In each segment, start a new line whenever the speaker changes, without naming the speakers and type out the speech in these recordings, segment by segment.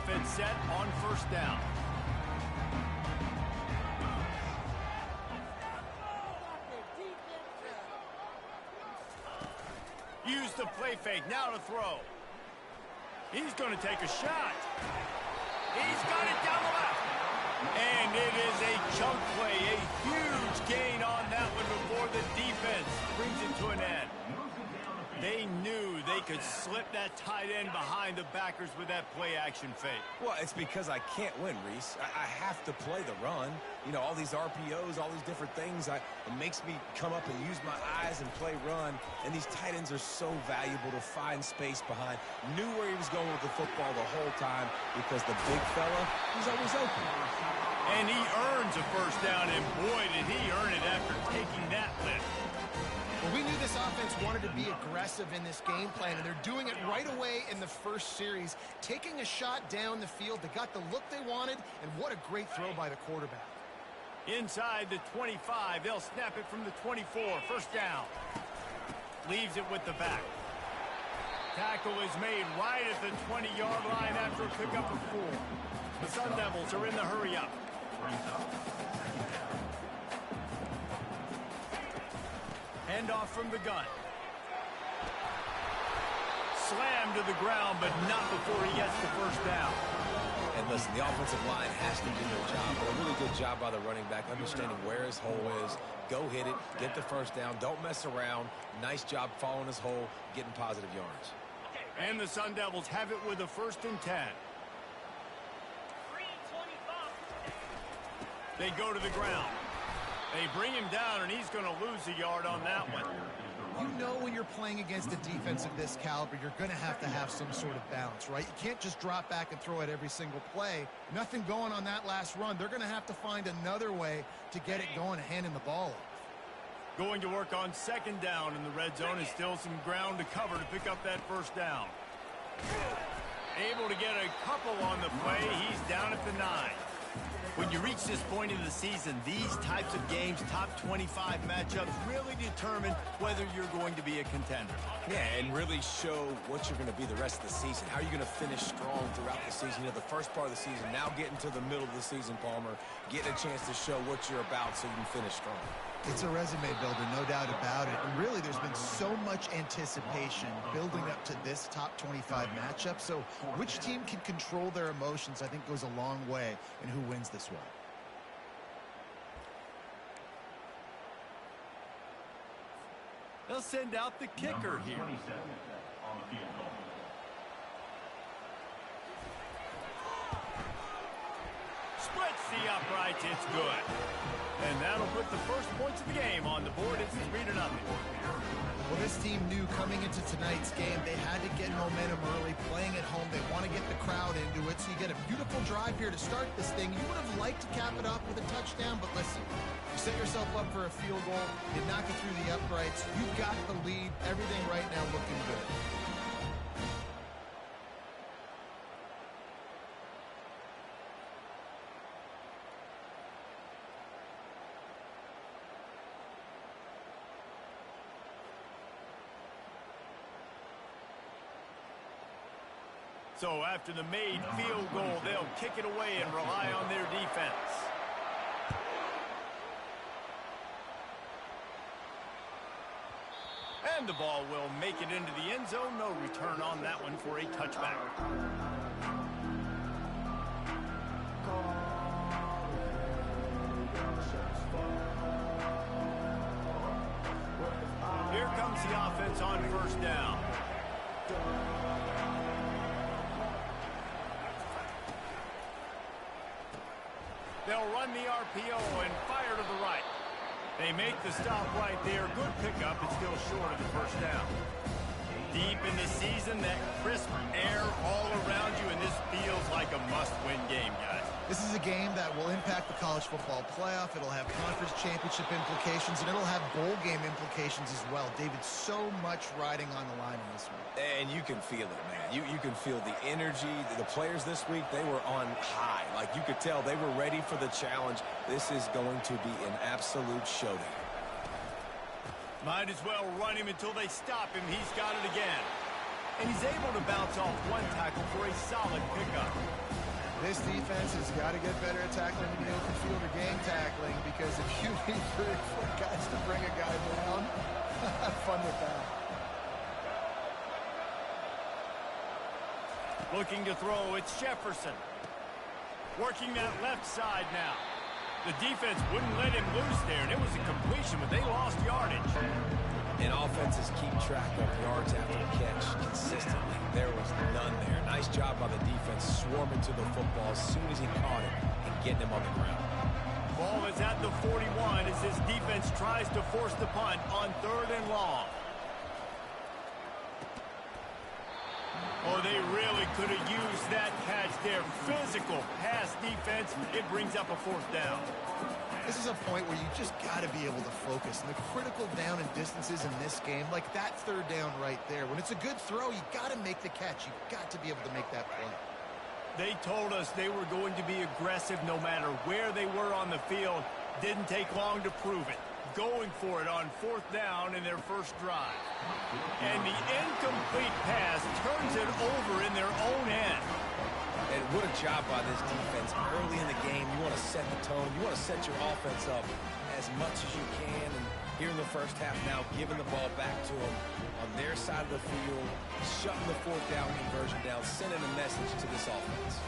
offense set on first down. Use the play fake, now to throw. He's going to take a shot. He's got it down the left. And it is a chunk play, a huge gain on that one before the defense brings it to an end. They knew they could slip that tight end behind the backers with that play-action fake.
Well, it's because I can't win, Reese. I have to play the run. You know, all these RPOs, all these different things. It makes me come up and use my eyes and play run. And these tight ends are so valuable to find space behind. Knew where he was going with the football the whole time because the big fella was always open.
And he earns a first down, and boy, did he earn it after taking that lift.
Well, we knew this offense wanted to be aggressive in this game plan, and they're doing it right away in the first series, taking a shot down the field. They got the look they wanted, and what a great throw by the quarterback.
Inside the 25, they'll snap it from the 24, first down. Leaves it with the back. Tackle is made right at the 20-yard line after a pickup of 4. The Sun Devils are in the hurry-up. Handoff from the gun. Slammed to the ground, but not before he gets the first down.
And listen, the offensive line has to do their job, but a really good job by the running back, understanding where his hole is. Go hit it, get the first down, don't mess around. Nice job following his hole, getting positive yards.
And the Sun Devils have it with a 1st and 10. They go to the ground. They bring him down, and he's going to lose a yard on that one.
You know when you're playing against a defense of this caliber, you're going to have some sort of balance, right? You can't just drop back and throw it every single play. Nothing going on that last run. They're going to have to find another way to get it going and handing the ball off.
Going to work on 2nd down in the red zone is still some ground to cover to pick up that first down. Able to get a couple on the play. He's down at the 9. When you reach this point in the season, these types of games, top 25 matchups, really determine whether you're going to be a contender.
Yeah, and really show what you're going to be the rest of the season. How are you going to finish strong throughout the season? You know, the first part of the season, now getting to the middle of the season, Palmer, getting a chance to show what you're about so you can finish strong.
It's a resume builder, no doubt about it. And really, there's been so much anticipation building up to this top 25 matchup. So which team can control their emotions, I think, goes a long way in who wins this one.
They'll send out the kicker here. Splits the uprights, it's good. And that'll put the first points of the game on the board. It's 3-0.
Well, this team knew coming into tonight's game they had to get momentum early, playing at home. They want to get the crowd into it, so you get a beautiful drive here to start this thing. You would have liked to cap it off with a touchdown, but listen, you set yourself up for a field goal, you knock it through the uprights, you've got the lead, everything right now looking good.
So after the made field goal, they'll kick it away and rely on their defense. And the ball will make it into the end zone. No return on that one for a touchback. Here comes the offense on first down. They'll run the RPO and fire to the right. They make the stop right there. Good pickup. It's still short of the first down. Deep in the season, that crisp air all around you, and this feels like a must-win game, guys.
This is a game that will impact the college football playoff. It'll have conference championship implications, and it'll have bowl game implications as well. David, so much riding on the line in this one.
And you can feel it, man. You can feel the energy. The players this week, they were on high. Like, you could tell they were ready for the challenge. This is going to be an absolute showdown.
Might as well run him until they stop him. He's got it again. And he's able to bounce off one tackle for a solid pickup.
This defense has got to get better at tackling in the open field or game tackling, because if you need 3 or 4 guys to bring a guy down, have fun with that.
Looking to throw, it's Jefferson. Working that left side now. The defense wouldn't let him loose there, and it was a completion, but they lost yardage.
And offenses keep track of yards after the catch consistently. There was none there. Nice job by the defense swarming to the football as soon as he caught it and getting him on the ground.
Ball is at the 41 as his defense tries to force the punt on 3rd and long. Oh, they really could have used that catch there. Physical pass defense. It brings up a 4th down.
This is a point where you just got to be able to focus. And the critical down and distances in this game, like that 3rd down right there. When it's a good throw, you got to make the catch. You've got to be able to make that play.
They told us they were going to be aggressive no matter where they were on the field. Didn't take long to prove it. Going for it on 4th down in their first drive. And the incomplete pass turns it over in their own end.
And what a job by this defense. Early in the game, you want to set the tone. You want to set your offense up as much as you can. And here in the first half now, giving the ball back to them on their side of the field, shutting the 4th down conversion down, sending a message to this offense.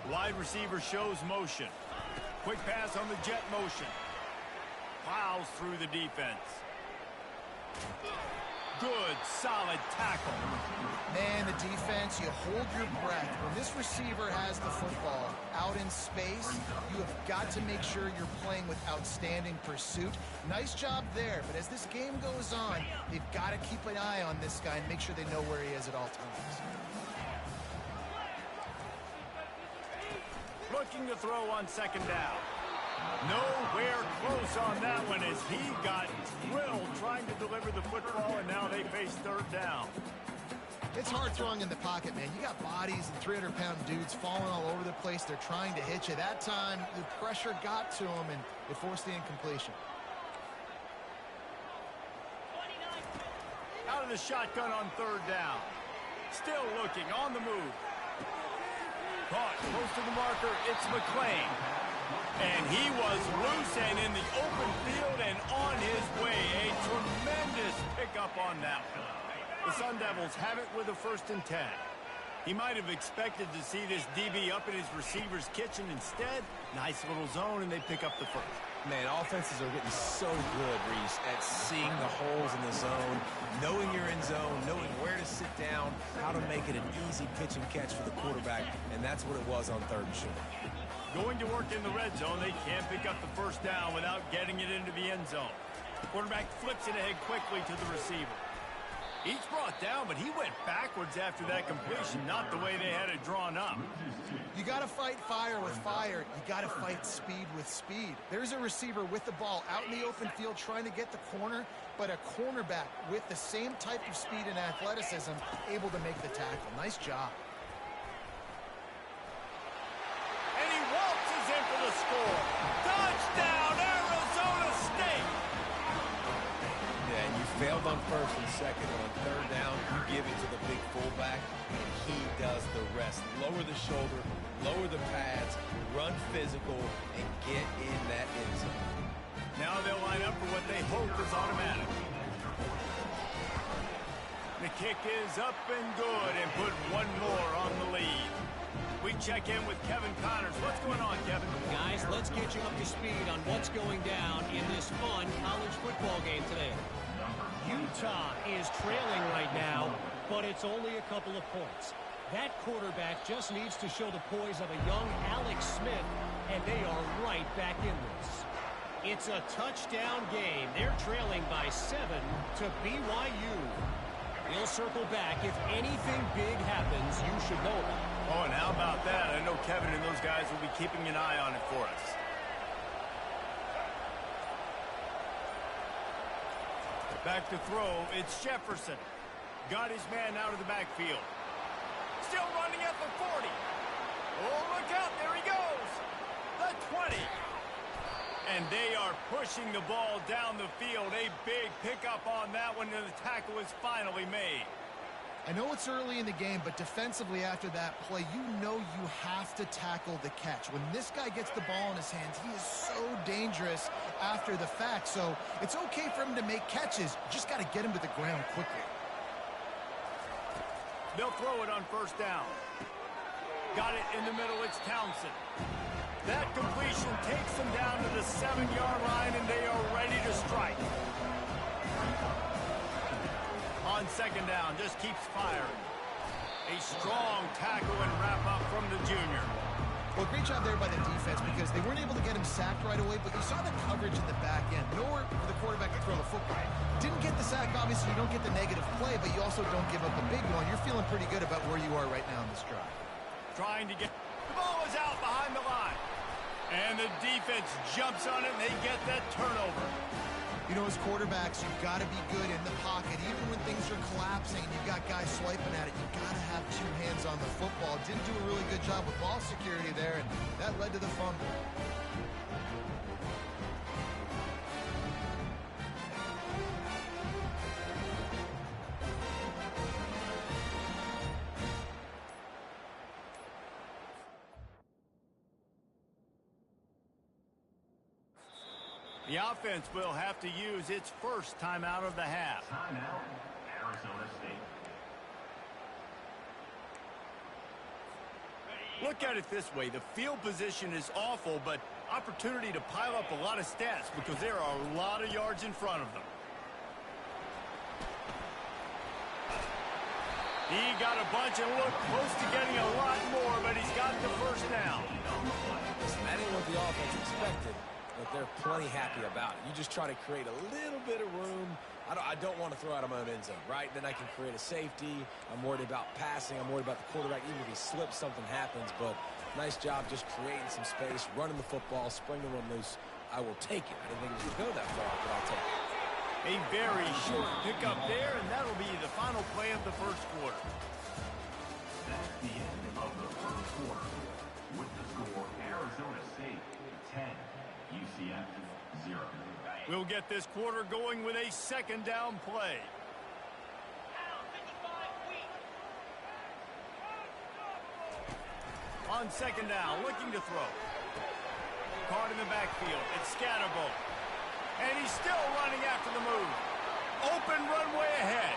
Wide receiver shows motion. Quick pass on the jet motion. Plows through the defense. Good, solid tackle.
Man, the defense, you hold your breath. When this receiver has the football out in space, you have got to make sure you're playing with outstanding pursuit. Nice job there, but as this game goes on, they've got to keep an eye on this guy and make sure they know where he is at all times.
Looking to throw on 2nd down. Nowhere close on that one as he got drilled trying to deliver the football, and now they face 3rd down.
It's hard throwing in the pocket, man. You got bodies and 300-pound dudes falling all over the place. They're trying to hit you. That time, the pressure got to him, and it forced the incompletion.
Out of the shotgun on 3rd down. Still looking, on the move. Caught close to the marker, it's McClain. And he was loose and in the open field and on his way. A tremendous pickup on that one. The Sun Devils have it with a 1st and 10. He might have expected to see this DB up in his receiver's kitchen. Instead, nice little zone, and they pick up the 1st.
Man, offenses are getting so good, Reese, at seeing the holes in the zone, knowing you're in zone, knowing where to sit down, how to make it an easy pitch and catch for the quarterback, and that's what it was on 3rd and short.
Going to work in the red zone, they can't pick up the 1st down without getting it into the end zone. Quarterback flips it ahead quickly to the receiver. He's brought down, but he went backwards after that completion, not the way they had it drawn up.
You got to fight fire with fire. You got to fight speed with speed. There's a receiver with the ball out in the open field trying to get the corner, but a cornerback with the same type of speed and athleticism able to make the tackle. Nice job.
And he waltzes in for the score. Touchdown, Arizona State!
Yeah, and you failed on 1st and 2nd, and on 3rd down, you give it to the big fullback, and he does the rest. Lower the shoulder, lower the pads, run physical, and get in that end zone.
Now they'll line up for what they hope is automatic. The kick is up and good, and put one more on the lead. We check in with Kevin Connors. What's going on, Kevin?
Guys, let's get you up to speed on what's going down in this fun college football game today. Utah is trailing right now, but it's only a couple of points. That quarterback just needs to show the poise of a young Alex Smith, and they are right back in this. It's a touchdown game. They're trailing by 7 to BYU. We'll circle back. If anything big happens, you should know about it.
Oh, and how about that? I know Kevin and those guys will be keeping an eye on it for us. Back to throw, it's Jefferson. Got his man out of the backfield. Still running at the 40. Oh, look out, there he goes. The 20. And they are pushing the ball down the field. A big pickup on that one, and the tackle is finally made.
I know it's early in the game, but defensively after that play, you know you have to tackle the catch. When this guy gets the ball in his hands, he is so dangerous after the fact. So it's okay for him to make catches. You just got to get him to the ground quickly.
They'll throw it on first down. Got it in the middle. It's Townsend. That completion takes them down to the 7-yard line, and they are ready to strike. On second down, just keeps firing. A strong tackle and wrap-up from the junior.
Well, great job there by the defense because they weren't able to get him sacked right away, but you saw the coverage in the back end. Nowhere for the quarterback to throw the football. Didn't get the sack, obviously. You don't get the negative play, but you also don't give up a big one. You're feeling pretty good about where you are right now in this drive.
Trying to get... The ball is out behind the line. And the defense jumps on it, and they get that turnover.
You know, as quarterbacks, you've got to be good in the pocket. Even when things are collapsing and you've got guys swiping at it, you've got to have two hands on the football. Didn't do a really good job with ball security there, and that led to the fumble.
The offense will have to use its first timeout of the half.
Timeout, Arizona State.
Look at it this way. The field position is awful, but opportunity to pile up a lot of stats because there are a lot of yards in front of them. He got a bunch and looked close to getting a lot more, but he's got the first down.
Listen, that ain't what the offense expected, but they're plenty happy about it. You just try to create a little bit of room. I don't want to throw out of my own end zone, right? Then I can create a safety. I'm worried about passing. I'm worried about the quarterback. Even if he slips, something happens. But nice job just creating some space, running the football, springing one loose. I will take it. I didn't think it was going to go that far, but I'll take it.
A very short pickup there, and that'll be the final play of the first quarter.
That's the end of the first quarter. With the score, Arizona State 10, UCF 0.
We'll get this quarter going with a second down play. On second down, looking to throw. Caught in the backfield. It's Scatterbo. And he's still running after the move. Open runway ahead.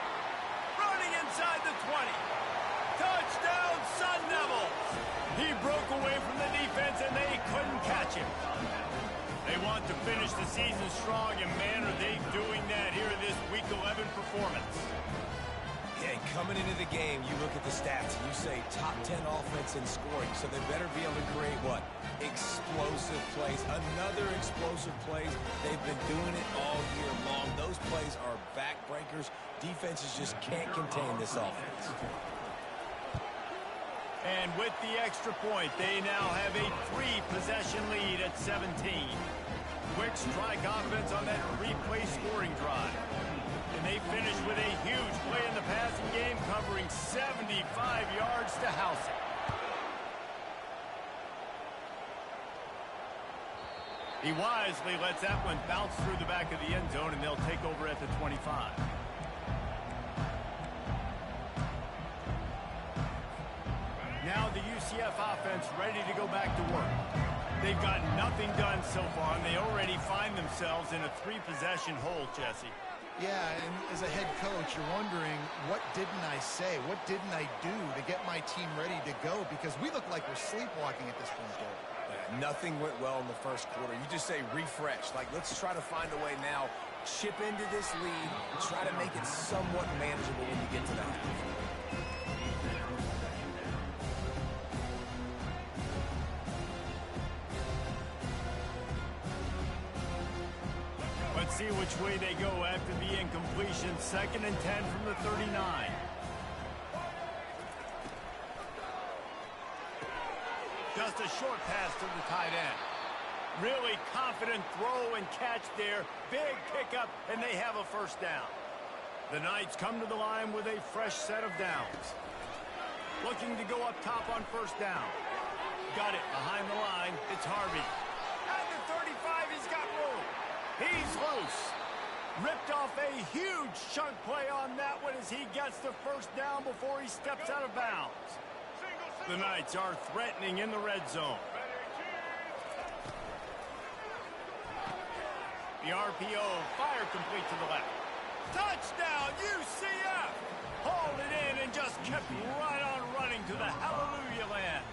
Running inside the 20. Touchdown, Sun Devils! He broke away from the defense and they couldn't catch him. They want to finish the season strong, and man, are they doing that here in this Week 11 performance.
Yeah, coming into the game, you look at the stats and you say top 10 offense in scoring, so they better be able to create what? Explosive plays. Another explosive plays. They've been doing it all year long. Those plays are backbreakers. Defenses just can't contain this offense.
And with the extra point, they now have a 3-possession lead at 17. Quick strike offense on that 3-play scoring drive. And they finish with a huge play in the passing game, covering 75 yards to house it. He wisely lets that one bounce through the back of the end zone, and they'll take over at the 25. Now the UCF offense ready to go back to work. They've got nothing done so far, and they already find themselves in a 3-possession hole, Jesse.
Yeah, and as a head coach, you're wondering, what didn't I say? What didn't I do to get my team ready to go? Because we look like we're sleepwalking at this point, Joe.
Yeah, nothing went well in the first quarter. You just say refresh. Like, let's try to find a way now. Chip into this lead. Try to make it somewhat manageable when you get to that half.
Let's see which way they go after the incompletion. 2nd and 10 from the 39. Just a short pass to the tight end. Really confident throw and catch there. Big pickup, and they have a first down. The Knights come to the line with a fresh set of downs. Looking to go up top on first down. Got it behind the line. It's Harvey. At the 35, he's got room. He's loose. Ripped off a huge chunk play on that one as he gets the first down before he steps out of bounds. The Knights are threatening in the red zone. The RPO, fire complete to the left. Touchdown, UCF! Hauled it in and just kept right on running to the hallelujah land.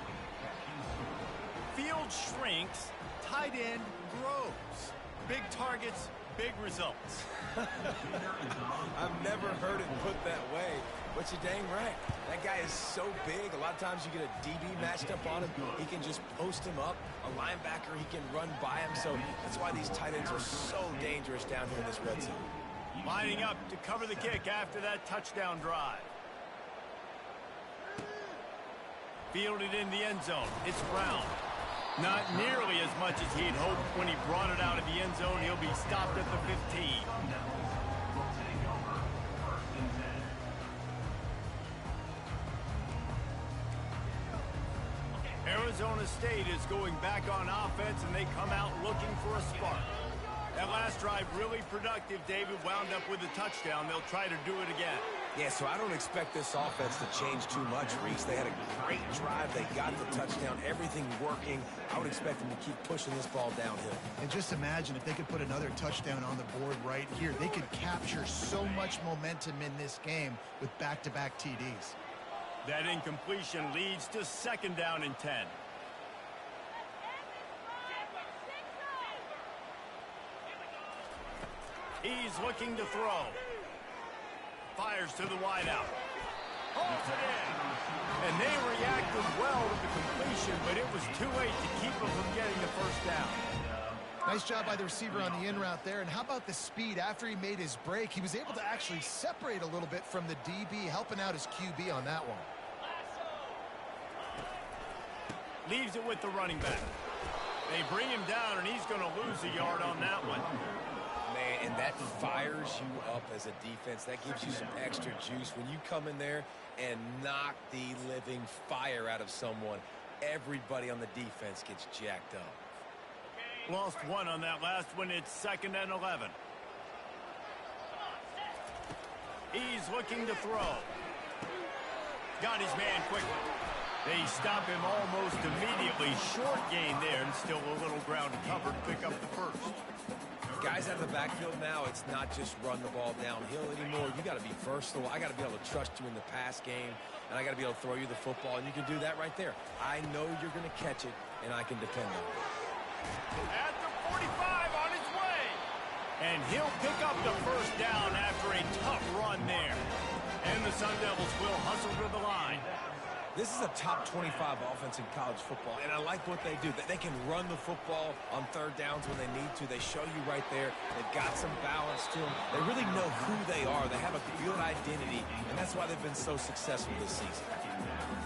Field shrinks, tight end grows. Big targets, big results.
I've never heard it put that way, but you're dang right. That guy is so big. A lot of times you get a DB matched up on him. He can just post him up. A linebacker, he can run by him. So that's why these tight ends are so dangerous down here in this red zone.
Lining up to cover the kick after that touchdown drive. Fielded in the end zone. It's Brown. Not nearly as much as he'd hoped when he brought it out of the end zone. He'll be stopped at the 15. Arizona State is going back on offense, and they come out looking for a spark. That last drive really productive. David wound up with a touchdown. They'll try to do it again.
Yeah, so I don't expect this offense to change too much, Reese. They had a great drive. They got the touchdown. Everything working. I would expect them to keep pushing this ball downhill.
And just imagine if they could put another touchdown on the board right here. They could capture so much momentum in this game with back-to-back TDs.
That incompletion leads to second down and 10. He's looking to throw. Fires to the wideout. Holds it in. And they reacted well to the completion, but it was too late to keep them from getting the first down.
Nice job by the receiver on the in route there. And how about the speed after he made his break? He was able to actually separate a little bit from the DB, helping out his QB on that one.
Leaves it with the running back. They bring him down, and he's going to lose a yard on that one.
Man, and that fires you up as a defense. That gives you some extra juice. When you come in there and knock the living fire out of someone, everybody on the defense gets jacked up.
Lost one on that last one. It's second and 11. He's looking to throw. Got his man quickly. They stop him almost immediately. Short gain there, and still a little ground to cover to pick up the first.
Guys out of the backfield now, it's not just run the ball downhill anymore. You got to be versatile. I got to be able to trust you in the pass game, and I got to be able to throw you the football, and you can do that right there. I know you're going to catch it, and I can depend on it.
At the 45 on his way. And he'll pick up the first down after a tough run there. And the Sun Devils will hustle to the line.
This is a top 25 offense in college football, and I like what they do. They can run the football on third downs when they need to. They show you right there. They've got some balance to them. They really know who they are. They have a good identity, and that's why they've been so successful this season.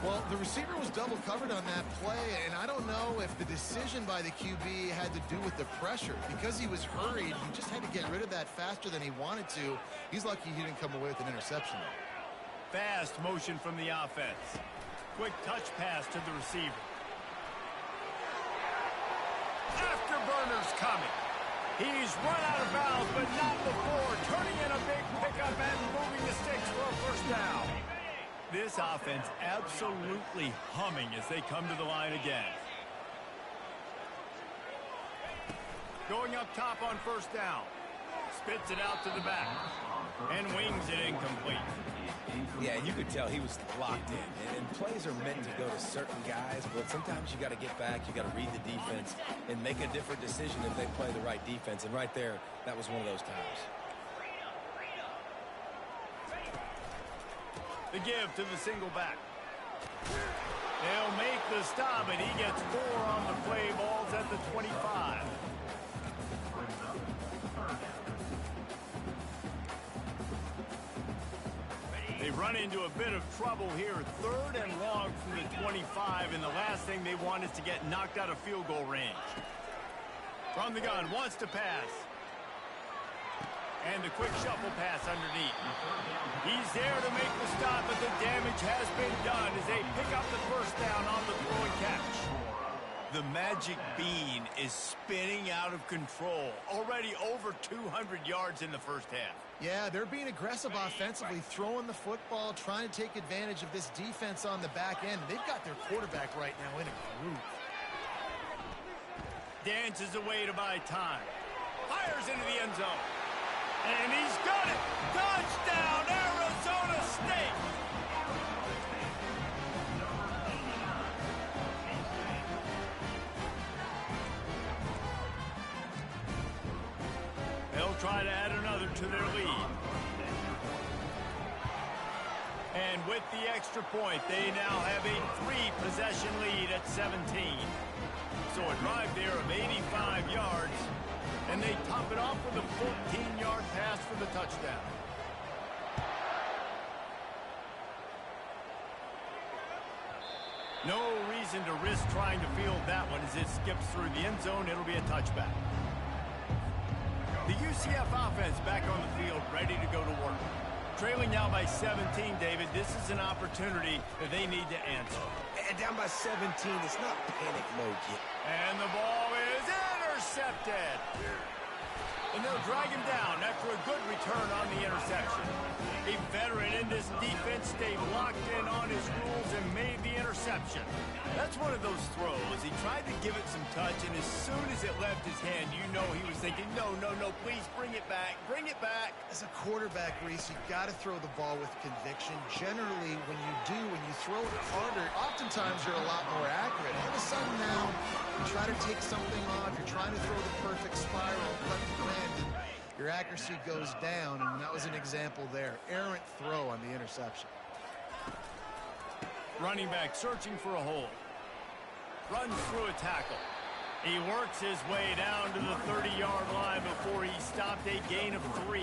Well, the receiver was double covered on that play, and I don't know if the decision by the QB had to do with the pressure. Because he was hurried, he just had to get rid of that faster than he wanted to. He's lucky he didn't come away with an interception.
Fast motion from the offense. Quick touch pass to the receiver. Afterburner's coming. He's run out of bounds, but not before. Turning in a big pickup and moving the sticks for a first down. This offense absolutely humming as they come to the line again. Going up top on first down. Spits it out to the back. And wings it incomplete.
Yeah, you could tell he was locked in. And plays are meant to go to certain guys, but sometimes you got to get back, you got to read the defense, and make a different decision if they play the right defense. And right there, that was one of those times.
The give to the single back. They'll make the stop, and he gets 4 on the play. Ball's at the 25. They run into a bit of trouble here. 3rd and long from the 25, and the last thing they want is to get knocked out of field goal range. From the gun, wants to pass. And a quick shuffle pass underneath. He's there to make the stop, but the damage has been done as they pick up the first down on the throw and catch. The magic bean is spinning out of control. Already over 200 yards in the first half.
Yeah, they're being aggressive offensively, throwing the football, trying to take advantage of this defense on the back end. They've got their quarterback right now in a groove.
Dances away to buy time. Fires into the end zone. And he's got it. Touchdown, Arizona State. They'll try to add another to their lead. And with the extra point, they now have a 3-possession lead at 17. So a drive there of 85 yards. And they top it off with a 14-yard pass for the touchdown. No reason to risk trying to field that one as it skips through the end zone. It'll be a touchback. The UCF offense back on the field, ready to go to work. Trailing now by 17, David. This is an opportunity that they need to answer.
And down by 17, it's not panic mode yet.
And the ball is intercepted. And they'll drag him down after a good return on the interception. A veteran in this defense stayed locked in on his rules and made the interception. That's one of those throws. He tried to give it some touch, and as soon as it left his hand, you know he was thinking, no, please bring it back. Bring it back.
As a quarterback, Reese, you've got to throw the ball with conviction. Generally, when you throw it harder, oftentimes you're a lot more accurate. All of a sudden now, you try to take something off, you're trying to throw the perfect spiral, let it land, and your accuracy goes down, and that was an example there. Errant throw on the interception.
Running back searching for a hole. Runs through a tackle. He works his way down to the 30-yard line before he stopped, a gain of 3.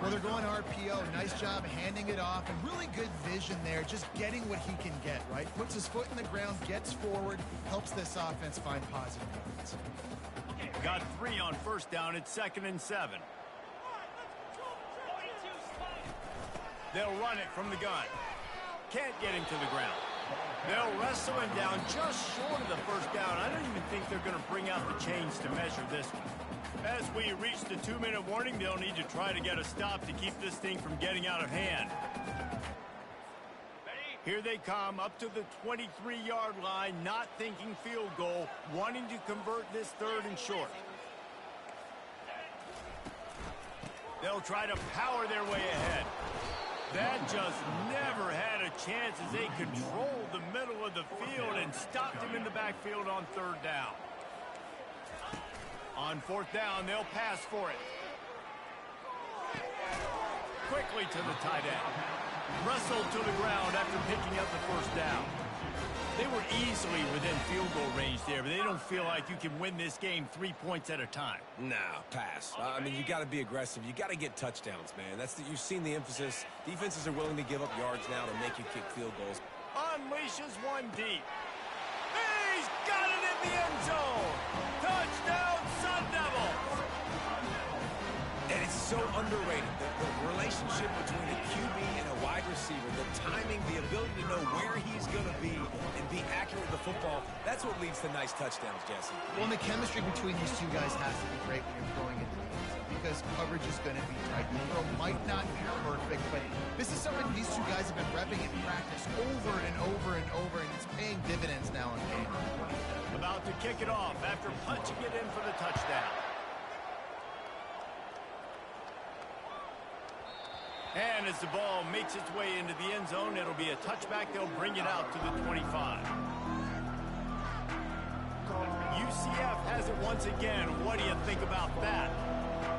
Well, they're going RPO. Nice job handing it off, and really good vision there, just getting what he can get, right? Puts his foot in the ground, gets forward, helps this offense find positive yards.
Got 3 on first down. It's 2nd and 7. They'll run it from the gun. Can't get him to the ground. They'll wrestle him down just short of the first down. I don't even think they're going to bring out the chains to measure this one. As we reach the 2-minute warning, they'll need to try to get a stop to keep this thing from getting out of hand. Here they come up to the 23-yard line, not thinking field goal, wanting to convert this 3rd and short. They'll try to power their way ahead. That just never had a chance as they controlled the middle of the field and stopped him in the backfield on 3rd down. On 4th down, they'll pass for it. Quickly to the tight end. Wrestled to the ground after picking up the 1st down. They were easily within field goal range there, but they don't feel like you can win this game 3 points at a time.
Nah, pass. I mean, you got to be aggressive. You got to get touchdowns, man. You've seen the emphasis. Defenses are willing to give up yards now to make you kick field goals.
Unleashes one deep. He's got it in the end zone. Touchdown, Sun Devils.
And it's so underrated. The relationship between a QB and a wide receiver, the timing, the ability to know where he's going to be and be accurate with the football, that's what leads to nice touchdowns, Jesse.
Well, and the chemistry between these two guys has to be great when you're throwing into the end zone because coverage is going to be tight. The throw might not be perfect, but this is something these two guys have been repping in practice over and over and over, and it's paying dividends now in game.
About to kick it off after punching it in for the touchdown. And as the ball makes its way into the end zone, it'll be a touchback. They'll bring it out to the 25. UCF has it once again. What do you think about that?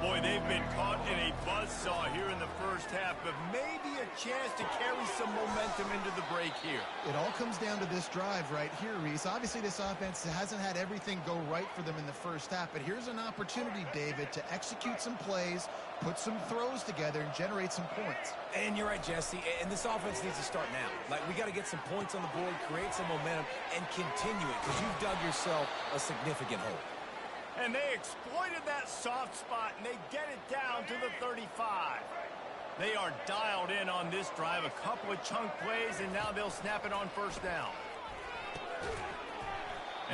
Boy, they've been caught in a buzzsaw here in the first half, but maybe a chance to carry some momentum into the break here.
It all comes down to this drive right here, Reese. Obviously, this offense hasn't had everything go right for them in the first half, but here's an opportunity, David, to execute some plays, put some throws together, and generate some points.
And you're right, Jesse, and this offense needs to start now. Like, we got to get some points on the board, create some momentum, and continue it, because you've dug yourself a significant hole.
And they exploited that soft spot, and they get it down to the 35. They are dialed in on this drive. A couple of chunk plays, and now they'll snap it on first down.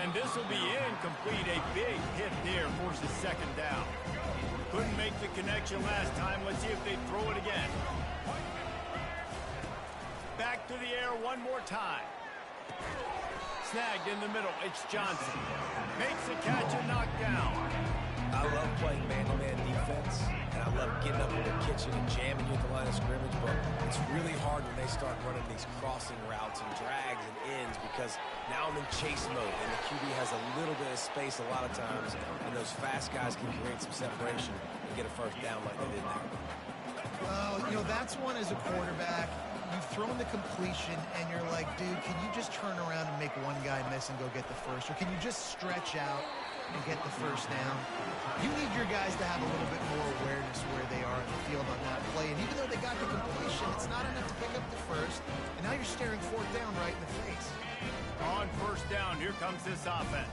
And this will be incomplete. A big hit there forces second down. Couldn't make the connection last time. Let's see if they throw it again. Back to the air one more time. Snagged in the middle. It's Johnson. Makes the catch and knocked down.
I love playing man-to-man defense, and I love getting up in the kitchen and jamming you at the line of scrimmage, but it's really hard when they start running these crossing routes and drags and ends because now I'm in chase mode, and the QB has a little bit of space a lot of times, and those fast guys can create some separation and get a first down like they did there.
Well, you know, that's one as a quarterback. You've thrown the completion, and you're like, dude, can you just turn around and make one guy miss and go get the first? Or can you just stretch out and get the first down? You need your guys to have a little bit more awareness where they are in the field on that play. And even though they got the completion, it's not enough to pick up the first. And now you're staring fourth down right in the face.
On first down, here comes this offense.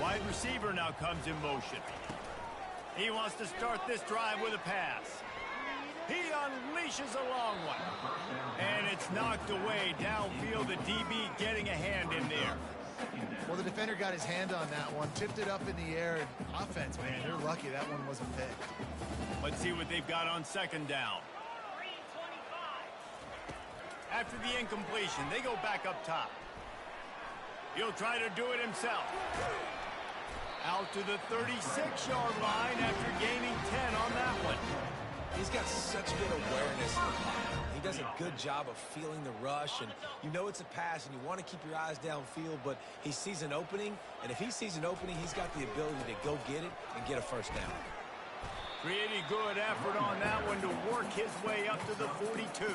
Wide receiver now comes in motion. He wants to start this drive with a pass. He unleashes a long one. And it's knocked away downfield. The DB getting a hand in there.
Well, the defender got his hand on that one, tipped it up in the air. And offense, man, they're lucky that one wasn't picked.
Let's see what they've got on second down. After the incompletion, they go back up top. He'll try to do it himself. Out to the 36-yard line after gaining 10 on that one.
He's got such good awareness in the pocket. He does a good job of feeling the rush, and you know it's a pass, and you want to keep your eyes downfield, but he sees an opening, and if he sees an opening, he's got the ability to go get it and get a first down.
Pretty good effort on that one to work his way up to the 42.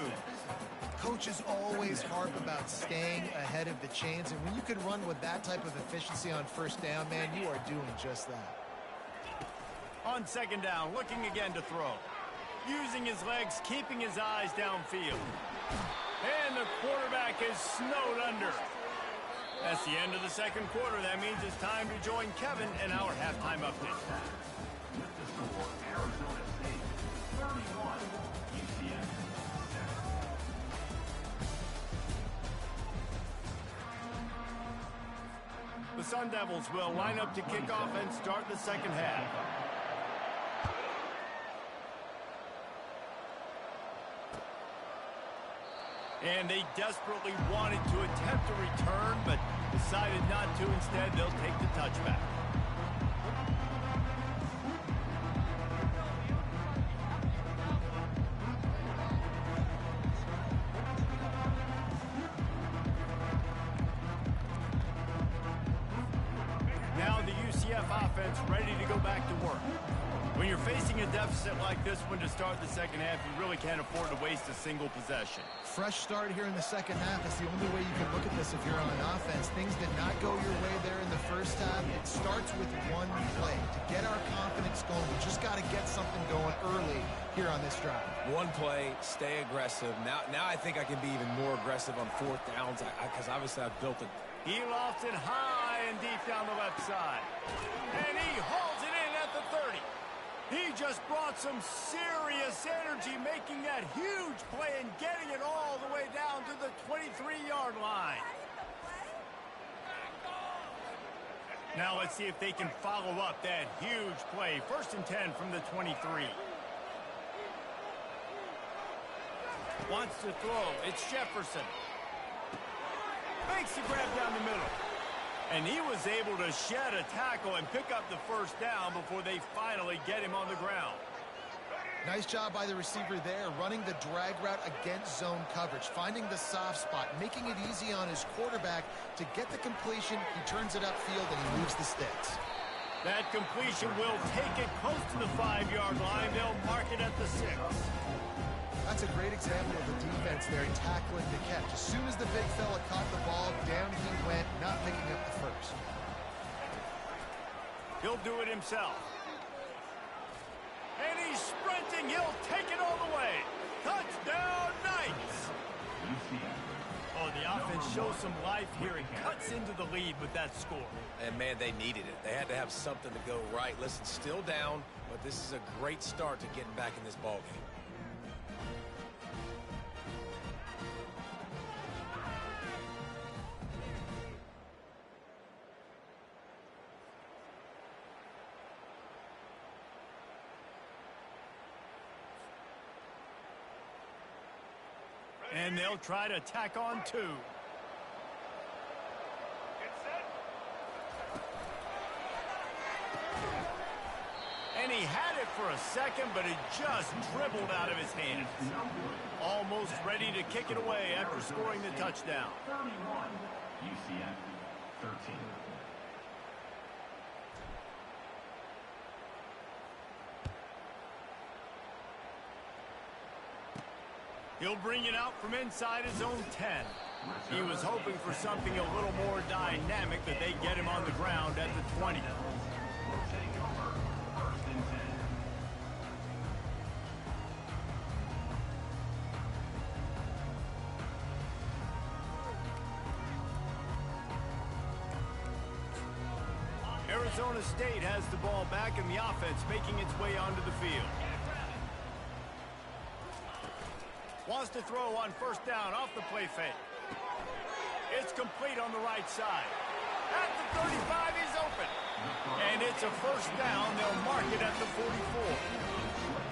Coaches always harp about staying ahead of the chains, and when you can run with that type of efficiency on first down, man, you are doing just that.
On second down, looking again to throw. Using his legs, keeping his eyes downfield. And the quarterback is snowed under. That's the end of the second quarter. That means it's time to join Kevin in our halftime update.
With the score, Arizona State 31, UCF 7.
The Sun Devils will line up to kick off and start the second half. And they desperately wanted to attempt a return, but decided not to. Instead, they'll take the touchback. Now the UCF offense ready to go back to work. When you're facing a deficit like this one to start the second half, you really can't afford to waste a single possession.
Fresh start here in the second half is the only way you can look at this if you're on offense. Things did not go your way there in the first half. It starts with one play. To get our confidence going, we just got to get something going early here on this drive.
One play, stay aggressive. Now I think I can be even more aggressive on fourth downs because obviously I've built it.
He lofts it high and deep down the left side. And he hauls it in at the 30. He just brought some serious energy, making that huge play and getting it all the way down to the 23-yard line. Now let's see if they can follow up that huge play. 1st and 10 from the 23. Wants to throw. It's Jefferson. Makes the grab down the middle. And he was able to shed a tackle and pick up the first down before they finally get him on the ground.
Nice job by the receiver there, running the drag route against zone coverage, finding the soft spot, making it easy on his quarterback to get the completion. He turns it upfield and he moves the sticks.
That completion will take it close to the 5-yard line. They'll mark it at the 6.
That's a great example of the defense there tackling the catch. As soon as the big fella caught the ball, down he went, not picking up the first.
He'll do it himself. And he's sprinting. He'll take it all the way. Touchdown, Knights! Oh, the offense shows some life here and cuts into the lead with that score.
And, man, they needed it. They had to have something to go right. Listen, still down, but this is a great start to getting back in this ballgame.
And they'll try to tack on 2. And he had it for a second, but it just dribbled out of his hands. Almost ready to kick it away after scoring the touchdown.
31, UCF 13.
He'll bring it out from inside his own 10. He was hoping for something a little more dynamic, but they get him on the ground at the 20. Arizona State has the ball back in the offense, making its way onto the field. Wants to throw on first down off the play fake. It's complete on the right side. At the 35, he's open. And it's a first down. They'll mark it at the 44.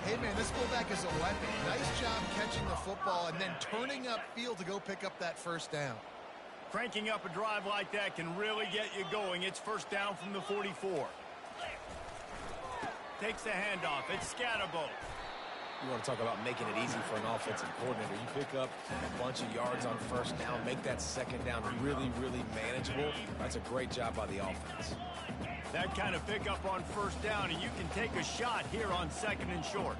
Hey, man, this fullback is a weapon. Nice job catching the football and then turning upfield to go pick up that first down.
Cranking up a drive like that can really get you going. It's first down from the 44. Takes the handoff. It's Scatterbo.
You want to talk about making it easy for an offensive coordinator. You pick up a bunch of yards on first down, make that second down really, really manageable. That's a great job by the offense.
That kind of pickup on first down, and you can take a shot here on second and short.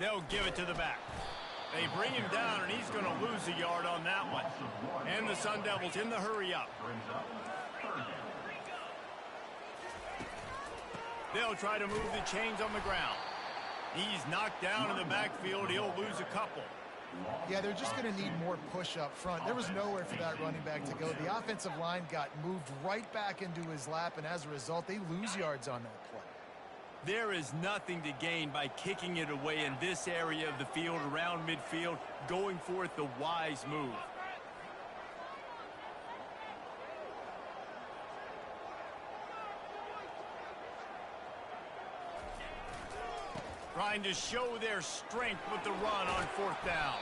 They'll give it to the back. They bring him down, and he's going to lose a yard on that one. And the Sun Devils in the hurry up. They'll try to move the chains on the ground. He's knocked down in the backfield. He'll lose a couple.
Yeah, they're just going to need more push up front. There was nowhere for that running back to go. The offensive line got moved right back into his lap, and as a result, they lose yards on that play.
There is nothing to gain by kicking it away in this area of the field around midfield, going for it the wise move. Trying to show their strength with the run on fourth down.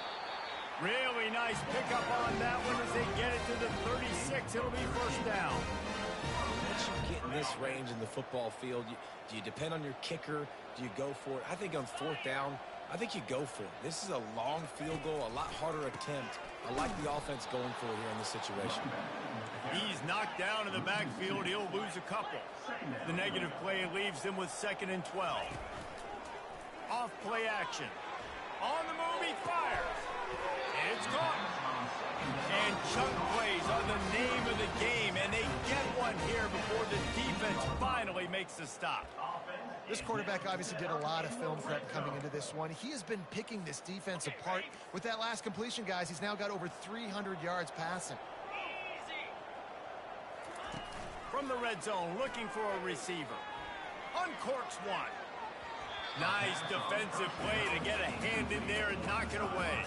Really nice pickup on that one as they get it to the 36. It'll be first down.
Once you get in this range in the football field, do you depend on your kicker? Do you go for it? I think on fourth down, I think you go for it. This is a long field goal, a lot harder attempt. I like the offense going for it here in this situation.
He's knocked down in the backfield. He'll lose a couple. The negative play leaves them with 2nd and 12. Off play action. On the move, he fires. It's caught. And chunk plays are the name of the game, and they get one here before the defense finally makes the stop.
This quarterback obviously did a lot of film prep coming into this one. He has been picking this defense apart. With that last completion, guys, he's now got over 300 yards passing.
From the red zone, looking for a receiver. Uncorks one. Nice defensive play to get a hand in there and knock it away.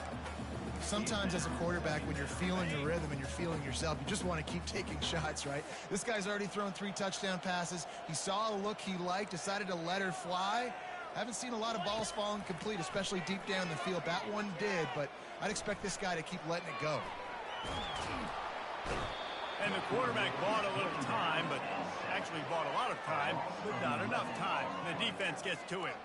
Sometimes as a quarterback, when you're feeling the rhythm and you're feeling yourself, you just want to keep taking shots, right? This guy's already thrown 3 touchdown passes. He saw a look he liked, decided to let her fly. Haven't seen a lot of balls fall incomplete, especially deep down the field. That one did, but I'd expect this guy to keep letting it go.
And the quarterback bought a little time, but actually bought a lot of time, but not enough time. The defense gets to him.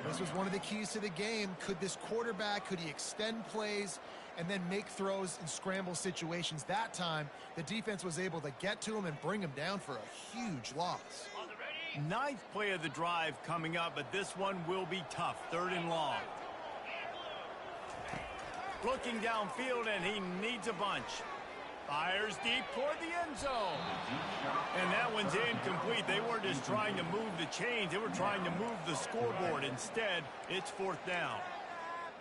This was one of the keys to the game. Could this quarterback, could he extend plays and then make throws in scramble situations? That time, the defense was able to get to him and bring him down for a huge loss.
9th play of the drive coming up, but this one will be tough. 3rd and long. Looking downfield, and he needs a bunch. Fires deep toward the end zone. And that one's incomplete. They weren't just trying to move the chains. They were trying to move the scoreboard. Instead, it's 4th down.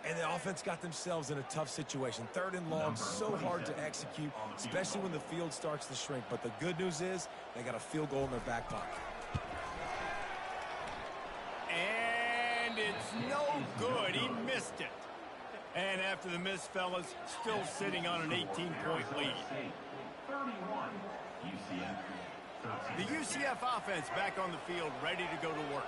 And the offense got themselves in a tough situation. 3rd and long, so hard to execute, especially when the field starts to shrink. But the good news is they got a field goal in their back pocket.
And it's no good. He missed it. And after the miss, fellas, still sitting on an 18-point lead.
31, UCF
The UCF offense back on the field, ready to go to work.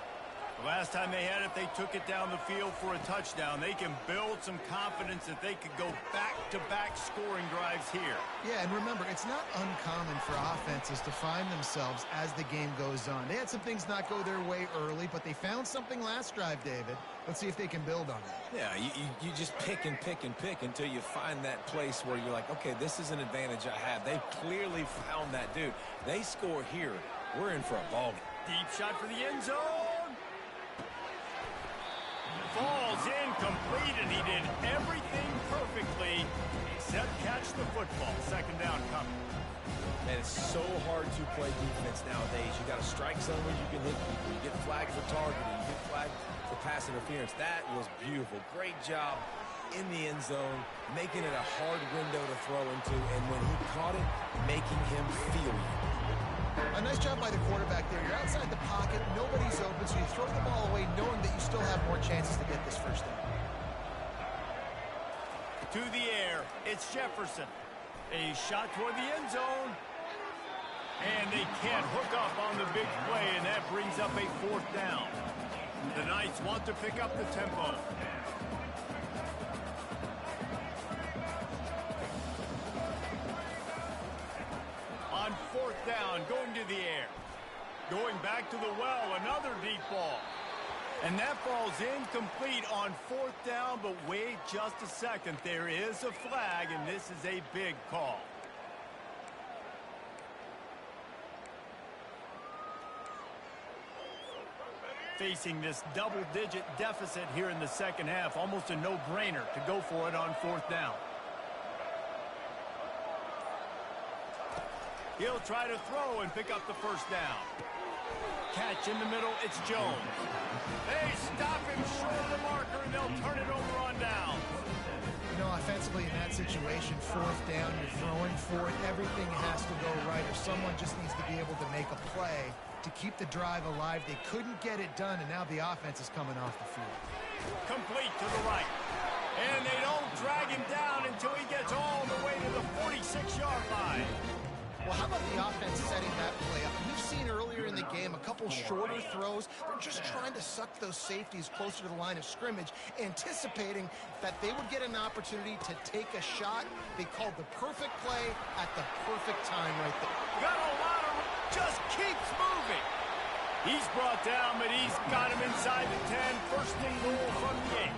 The last time they had it, they took it down the field for a touchdown. They can build some confidence that they could go back-to-back scoring drives here.
Yeah, and remember, it's not uncommon for offenses to find themselves as the game goes on. They had some things not go their way early, but they found something last drive, David. Let's see if they can build on it.
Yeah, you just pick and pick and pick until you find that place where you're like, okay, this is an advantage I have. They clearly found that, dude. They score here. We're in for a ball game.
Deep shot for the end zone. Falls incomplete, and he did everything perfectly except catch the football. Second down coming.
And it's so hard to play defense nowadays. You got a strike zone where you can hit people. You get flagged for targeting. You get flagged for pass interference. That was beautiful. Great job in the end zone, making it a hard window to throw into, and when he caught it, making him feel you.
A nice job by the quarterback there. You're outside the pocket, nobody's open, so you throw the ball away knowing that you still have more chances to get this first down.
To the air, it's Jefferson. A shot toward the end zone. And they can't hook up on the big play, and that brings up a fourth down. The Knights want to pick up the tempo. On fourth down, going to the air. Going back to the well, another deep ball. And that ball's incomplete on fourth down, but wait just a second. There is a flag, and this is a big call. Facing this double-digit deficit here in the second half, almost a no-brainer to go for it on fourth down. He'll try to throw and pick up the first down. Catch in the middle, it's Jones. They stop him short of the marker, and they'll turn it over on down.
You know, offensively in that situation, fourth down, you're throwing fourth, everything has to go right, or someone just needs to be able to make a play to keep the drive alive. They couldn't get it done, and now the offense is coming off the field.
Complete to the right. And they don't drag him down until he gets all the way to the 46-yard line.
Well, how about the offense setting that play up? We've seen earlier in the game a couple shorter throws. They're just trying to suck those safeties closer to the line of scrimmage, anticipating that they would get an opportunity to take a shot. They called the perfect play at the perfect time right there.
Got a lot of... just keeps moving. He's brought down, but he's got him inside the 10. First and goal from the 8.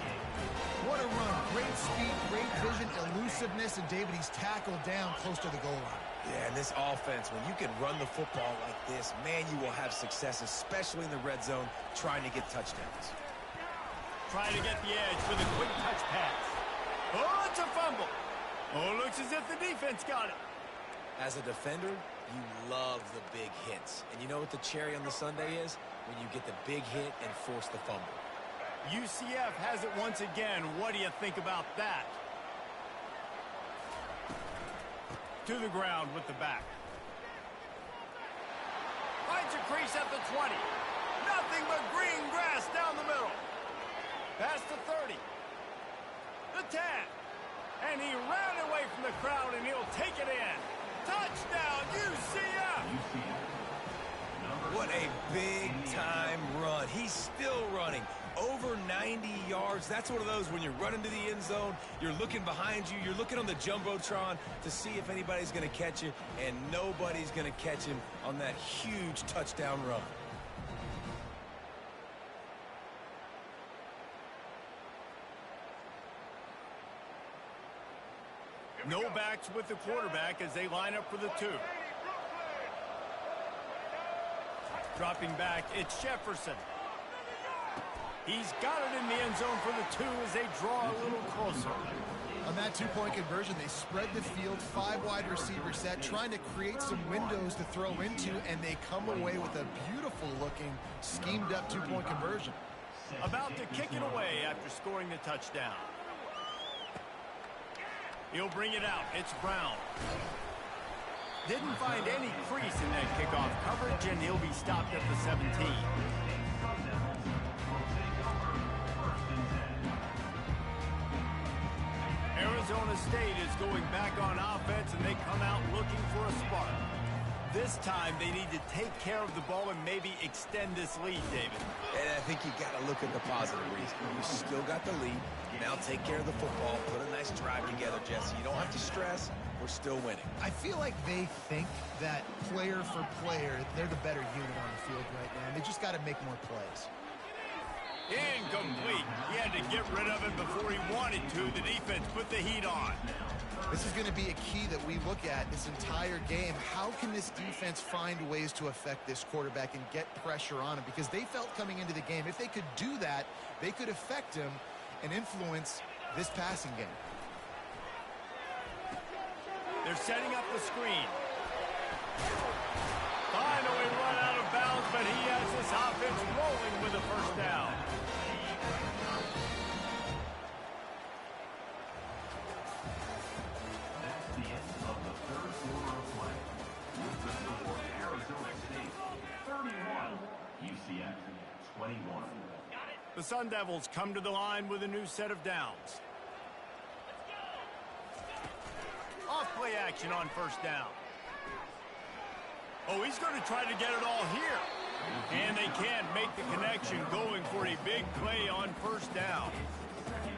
What a run. Great speed, great vision, elusiveness, and David, he's tackled down close to the goal line.
Yeah, and this offense, when you can run the football like this, man, you will have success, especially in the red zone, trying to get touchdowns.
Trying to get the edge for the quick touch pass. Oh, it's a fumble. Oh, looks as if the defense got it.
As a defender, you love the big hits. And you know what the cherry on the sundae is? When you get the big hit and force the fumble.
UCF has it once again. What do you think about that? To the ground with the back. Finds a crease at the 20. Nothing but green grass down the middle. Past the 30. The 10. And he ran away from the crowd, and he'll take it in. Touchdown, UCF!
What a big-time run. He's still running. Over 90 yards. That's one of those when you're running to the end zone, you're looking behind you, you're looking on the Jumbotron to see if anybody's going to catch you, and nobody's going to catch him on that huge touchdown run.
No backs with the quarterback as they line up for the 2. Dropping back, it's Jefferson. He's got it in the end zone for the 2 as they draw a little closer.
On that two-point conversion, they spread the field, 5 wide receiver set, trying to create some windows to throw into, and they come away with a beautiful-looking, schemed-up two-point conversion.
About to kick it away after scoring the touchdown. He'll bring it out. It's Brown. Didn't find any crease in that kickoff coverage, and he'll be stopped at the 17. Arizona State is going back on offense, and they come out looking for a spark. This time, they need to take care of the ball and maybe extend this lead, David.
And I think you got to look at the positive reason. You still got the lead. Now take care of the football. Put a nice drive together, Jesse. You don't have to stress. We're still winning.
I feel like they think that player for player, they're the better unit on the field right now. And they just got to make more plays.
Incomplete. He had to get rid of it before he wanted to. The defense put the heat on.
This is going to be a key that we look at this entire game. How can this defense find ways to affect this quarterback and get pressure on him? Because they felt coming into the game, if they could do that, they could affect him and influence this passing game.
They're setting up the screen. Finally run out of bounds, but he has this offense rolling with a first down.
That's the end of the third quarter of play. With the score, Arizona State 31, UCF 21.
The Sun Devils come to the line with a new set of downs. Off-play action on first down. Oh, he's going to try to get it all here. And they can't make the connection, going for a big play on first down.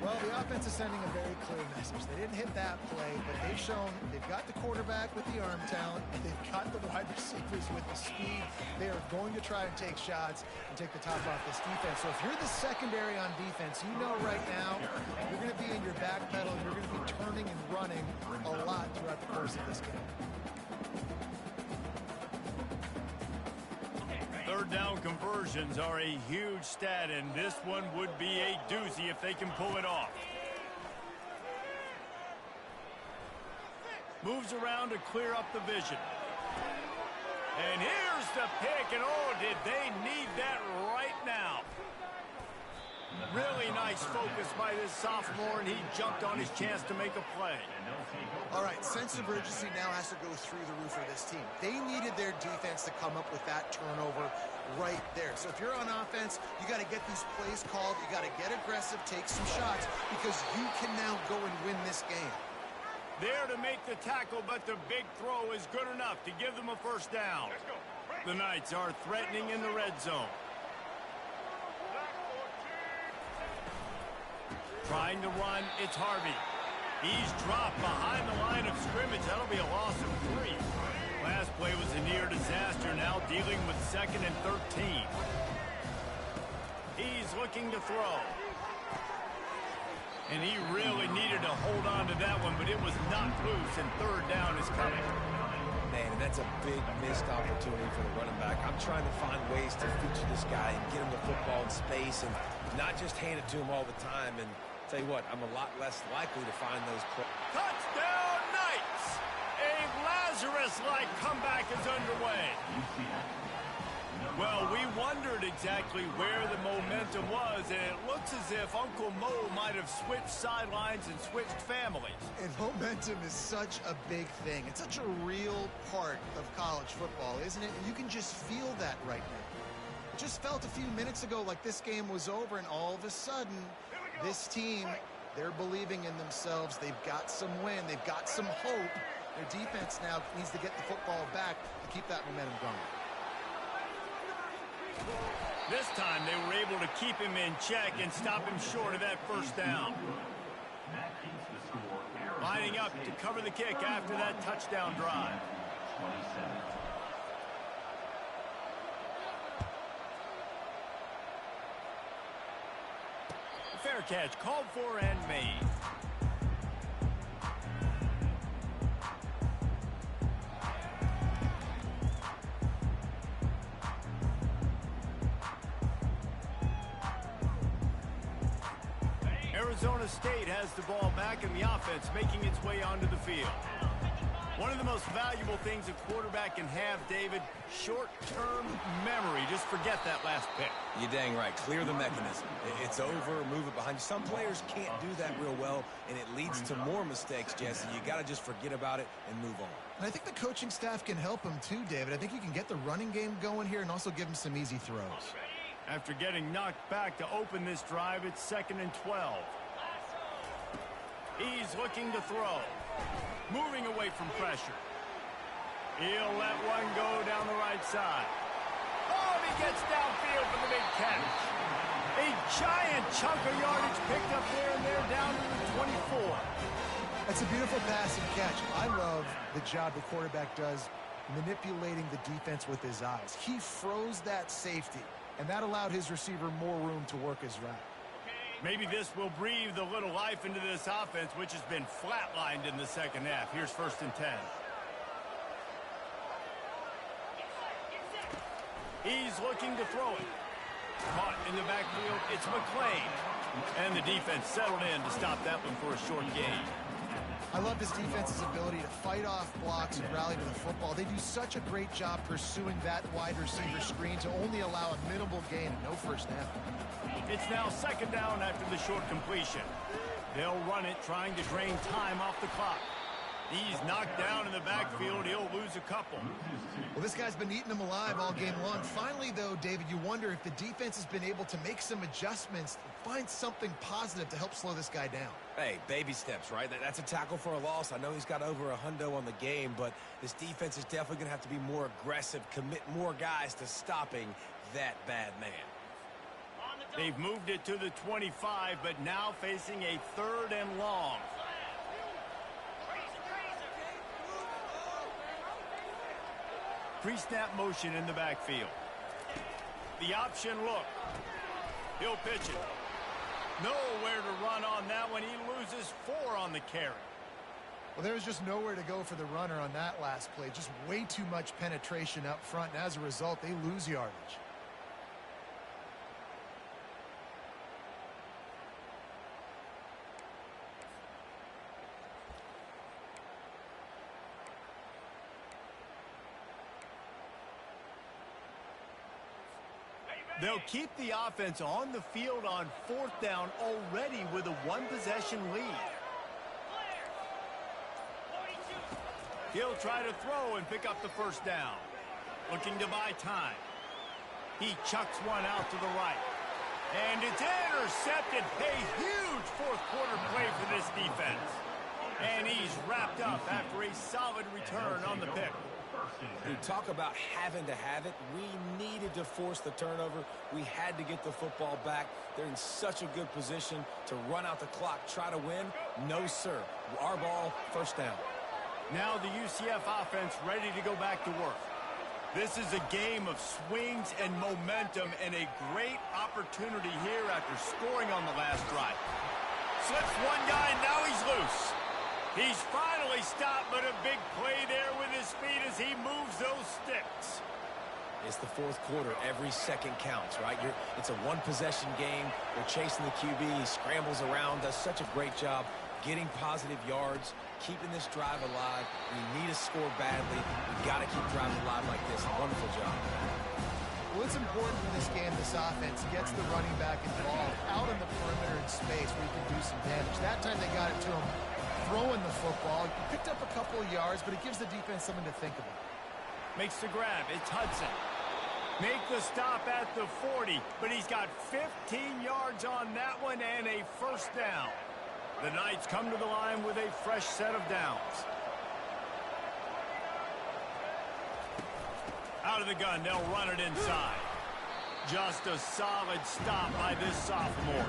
Well, the offense is sending a very clear message. They didn't hit that play, but they've shown they've got the quarterback with the arm talent, and they've got the wide receivers with the speed. They are going to try and take shots and take the top off this defense. So if you're the secondary on defense, you know right now you're going to be in your back pedal, and you're going to be turning and running a lot throughout the course of this game.
Third down conversions are a huge stat, and this one would be a doozy if they can pull it off. Moves around to clear up the vision. And here's the pick, and oh, did they need that right now. Really nice focus by this sophomore, and he jumped on his chance to make a play.
All right, sense of urgency now has to go through the roof of this team. They needed their defense to come up with that turnover right there. So if you're on offense, you got to get these plays called. You got to get aggressive, take some shots, because you can now go and win this game.
There to make the tackle, but the big throw is good enough to give them a first down. The Knights are threatening in the red zone. Trying to run, it's Harvey. He's dropped behind the line of scrimmage. That'll be a loss of 3. Last play was a near disaster, now dealing with 2nd and 13. He's looking to throw. And he really needed to hold on to that one, but it was knocked loose, and third down is coming.
Man, and that's a big missed opportunity for the running back. I'm trying to find ways to feature this guy and get him the football in space and not just hand it to him all the time. And tell you what, I'm a lot less likely to find those.
Touchdown, Knights! A Lazarus-like comeback is underway. Well, we wondered exactly where the momentum was, and it looks as if Uncle Mo might have switched sidelines and switched families.
And momentum is such a big thing. It's such a real part of college football, isn't it? And you can just feel that right now. It just felt a few minutes ago like this game was over, and all of a sudden, this team, they're believing in themselves. They've got some win. They've got some hope. Their defense now needs to get the football back to keep that momentum going.
This time they were able to keep him in check and stop him short of that first down. Lining up to cover the kick after that touchdown drive. Fair catch called for and made. Arizona State has the ball back in the offense, making its way onto the field. One of the most valuable things a quarterback can have, David, short-term memory. Just forget that last pick.
You're dang right. Clear the mechanism. It's over, move it behind you. Some players can't do that real well, and it leads to more mistakes, Jesse. You got to just forget about it and move on.
And I think the coaching staff can help him too, David. I think you can get the running game going here and also give him some easy throws.
After getting knocked back to open this drive, it's 2nd and 12. He's looking to throw. Moving away from pressure. He'll let one go down the right side. Oh, he gets downfield for the big catch. A giant chunk of yardage picked up there, and they're down to the 24.
That's a beautiful pass and catch. I love the job the quarterback does manipulating the defense with his eyes. He froze that safety, and that allowed his receiver more room to work his route.
Maybe this will breathe a little life into this offense, which has been flatlined in the second half. Here's 1st and 10. He's looking to throw it. Caught in the backfield, it's McClain. And the defense settled in to stop that one for a short gain.
I love this defense's ability to fight off blocks and rally to the football. They do such a great job pursuing that wide receiver screen to only allow a minimal gain and no first down.
It's now 2nd down after the short completion. They'll run it, trying to drain time off the clock. He's knocked down in the backfield. He'll lose a couple.
Well, this guy's been eating them alive all game long. Finally, though, David, you wonder if the defense has been able to make some adjustments, find something positive to help slow this guy down.
Hey, baby steps, right? That's a tackle for a loss. I know he's got over a hundo on the game, but this defense is definitely going to have to be more aggressive, commit more guys to stopping that bad man.
They've moved it to the 25, but now facing a 3rd and long. Pre-snap motion in the backfield. The option look. He'll pitch it. Nowhere to run on that one. He loses 4 on the carry.
Well, there was just nowhere to go for the runner on that last play. Just way too much penetration up front, and as a result, they lose yardage.
They'll keep the offense on the field on 4th down already with a 1-possession lead. He'll try to throw and pick up the 1st down. Looking to buy time. He chucks one out to the right. And it's intercepted. A huge 4th quarter play for this defense. And he's wrapped up after a solid return on the pick.
You talk about having to have it. We needed to force the turnover. We had to get the football back. They're in such a good position to run out the clock, try to win. No, sir. Our ball, 1st down.
Now the UCF offense ready to go back to work. This is a game of swings and momentum, and a great opportunity here after scoring on the last drive. Slips one guy, and now he's loose. He's finally stopped, but a big play there with his feet as he moves those sticks.
It's the 4th quarter. Every second counts, right? It's a 1-possession game. We're chasing the QB. He scrambles around, does such a great job getting positive yards, keeping this drive alive. We need to score badly. We've got to keep driving alive like this. Wonderful job.
Well, it's important in this game, this offense gets the running back involved out on the perimeter in space where he can do some damage. That time they got it to him throwing the football. Picked up a couple of yards, but it gives the defense something to think about.
Makes the grab. It's Hudson. Make the stop at the 40, but he's got 15 yards on that one and a 1st down. The Knights come to the line with a fresh set of downs. Out of the gun, they'll run it inside. Just a solid stop by this sophomore.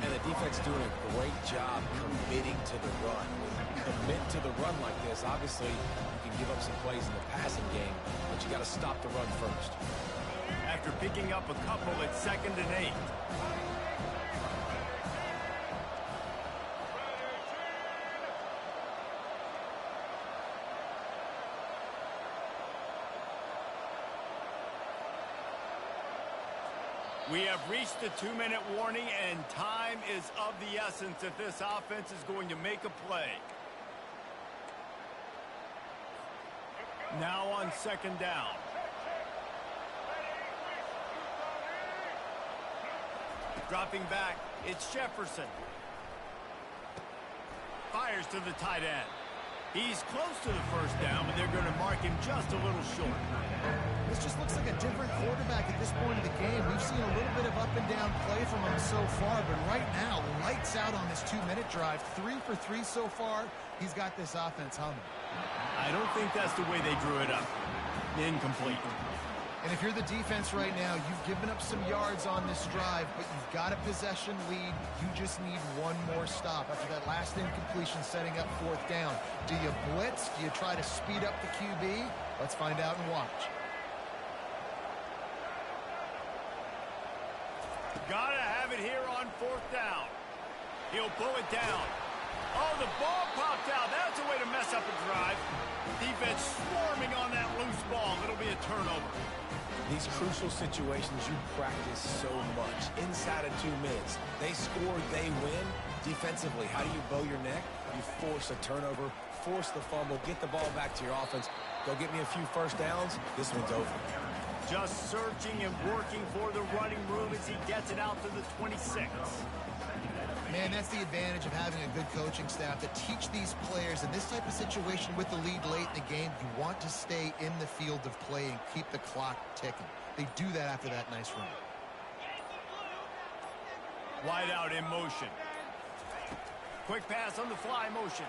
And the defense doing a great job committing to the run. When you commit to the run like this, obviously you can give up some plays in the passing game, but you got to stop the run first.
After picking up a couple at 2nd and 8. We have reached the 2-minute warning, and time is of the essence if this offense is going to make a play. Now on 2nd down. Dropping back, it's Jefferson. Fires to the tight end. He's close to the first down, but they're going to mark him just a little short.
This just looks like a different quarterback at this point of the game. We've seen a little bit of up and down play from him so far, but right now, lights out on this 2-minute drive. 3 for 3 so far. He's got this offense humming.
I don't think that's the way they drew it up. Incomplete.
And if you're the defense right now, you've given up some yards on this drive, but you've got a possession lead. You just need one more stop after that last incompletion setting up 4th down. Do you blitz? Do you try to speed up the QB? Let's find out and watch.
Gotta have it here on 4th down. He'll pull it down. Oh, the ball popped out. That's a way to mess up a drive. Defense swarming on that loose ball. It'll be a turnover.
These crucial situations you practice so much. Inside of 2 minutes, they score, they win. Defensively, how do you bow your neck? You force a turnover, force the fumble, get the ball back to your offense. Go get me a few first downs. This one's over.
Just searching and working for the running room as he gets it out to the 26.
Man, that's the advantage of having a good coaching staff to teach these players in this type of situation with the lead late in the game. You want to stay in the field of play and keep the clock ticking. They do that after that nice run.
Wide out in motion. Quick pass on the fly motion.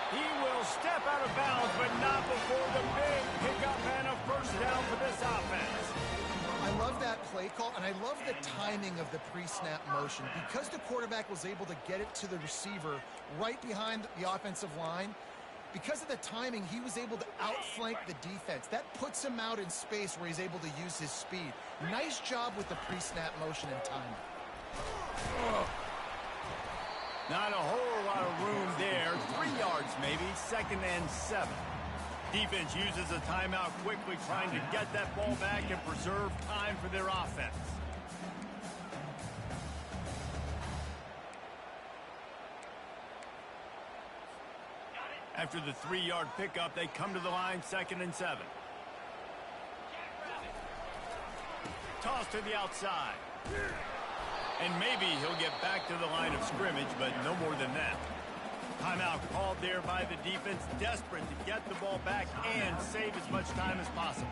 He will step out of bounds, but not before the big pickup and a first down for this offense.
I love that play call, and I love the timing of the pre-snap motion. Because the quarterback was able to get it to the receiver right behind the offensive line, because of the timing, he was able to outflank the defense. That puts him out in space where he's able to use his speed. Nice job with the pre-snap motion and timing.
Not a whole lot of room there. 3 yards maybe, 2nd and 7. Defense uses a timeout quickly, trying to get that ball back and preserve time for their offense. After the 3-yard pickup, they come to the line, 2nd and 7. Toss to the outside. And maybe he'll get back to the line of scrimmage, but no more than that. Timeout called there by the defense, desperate to get the ball back and save as much time as possible.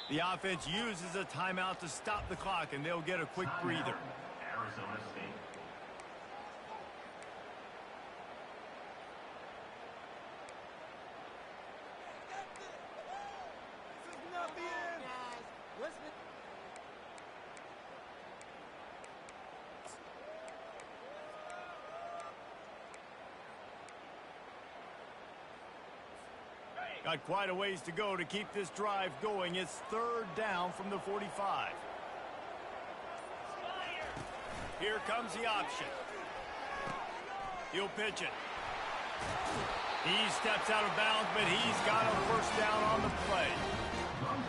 The offense uses a timeout to stop the clock, and they'll get a quick breather.
Arizona State.
Got quite a ways to go to keep this drive going. It's 3rd down from the 45. Here comes the option. He'll pitch it. He steps out of bounds, but he's got a first down on the play.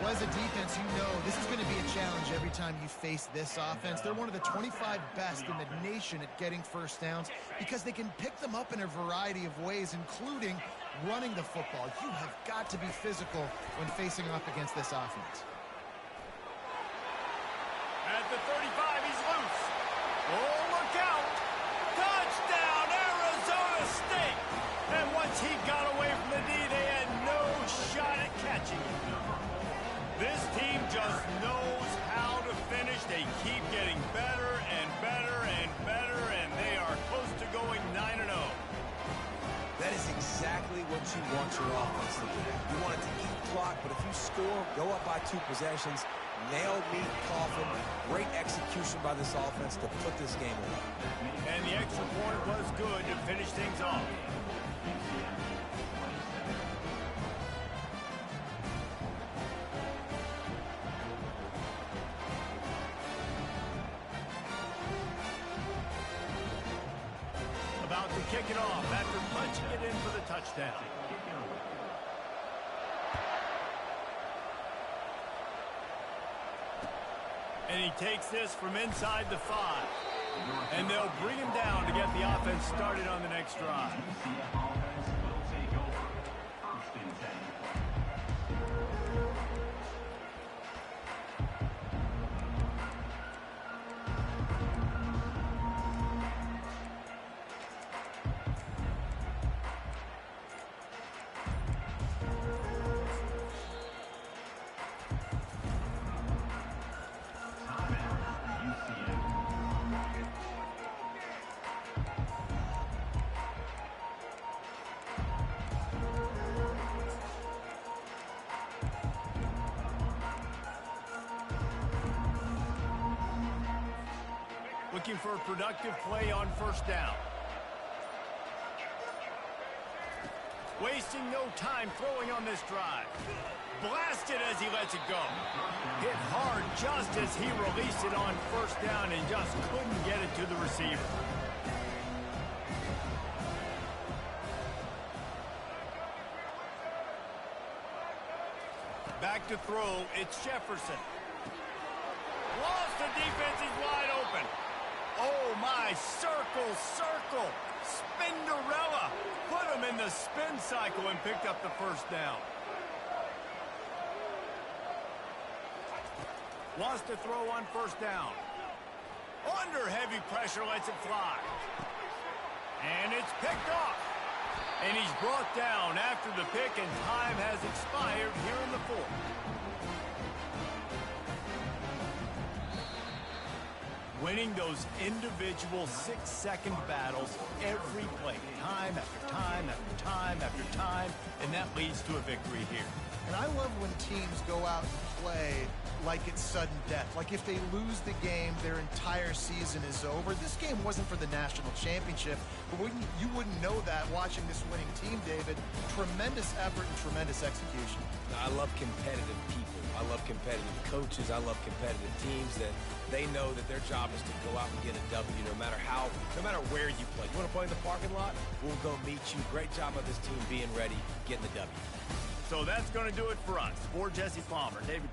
Well, as a defense, you know this is going to be a challenge every time you face this offense. They're one of the 25 best in the nation at getting first downs because they can pick them up in a variety of ways, including running the football. You have got to be physical when facing off against this offense.
At the 35, he's loose. Oh, look out. Touchdown, Arizona State. And once he got away from the D, they had no shot at catching him. This team just knows how to finish. They keep getting better and better and better, and they are close to going 9-0.
That is exactly what you want your offense to do. You want it to eat clock, but if you score, go up by 2 possessions, nail, meet, coffin, great execution by this offense to put this game away.
And the extra point was good to finish things off. About to kick it off after punching it in for the touchdown. And he takes this from inside the 5. And they'll bring him down to get the offense started on the next drive.
UCF offense will take over. 1st and 10.
Looking for a productive play on 1st down. Wasting no time throwing on this drive. Blasted as he lets it go. Hit hard just as he released it on 1st down and just couldn't get it to the receiver. Back to throw, it's Jefferson. Lost the defense, he's wide open. Oh my, circle, circle. Spinderella. Put him in the spin cycle and picked up the 1st down. Wants to throw on 1st down. Under heavy pressure, lets it fly. And it's picked off. And he's brought down after the pick, and time has expired here in the 4th. Winning those individual 6-second battles every play, time after time after time after time, and that leads to a victory here.
And I love when teams go out and play like it's sudden death. Like if they lose the game, their entire season is over. This game wasn't for the national championship, but you wouldn't know that watching this winning team, David. Tremendous effort and tremendous execution.
I love competitive people. I love competitive coaches. I love competitive teams that they know that their job is to go out and get a W no matter where you play. You want to play in the parking lot? We'll go meet you. Great job of this team being ready, getting the W.
So that's going to do it for us. For Jesse Palmer, David.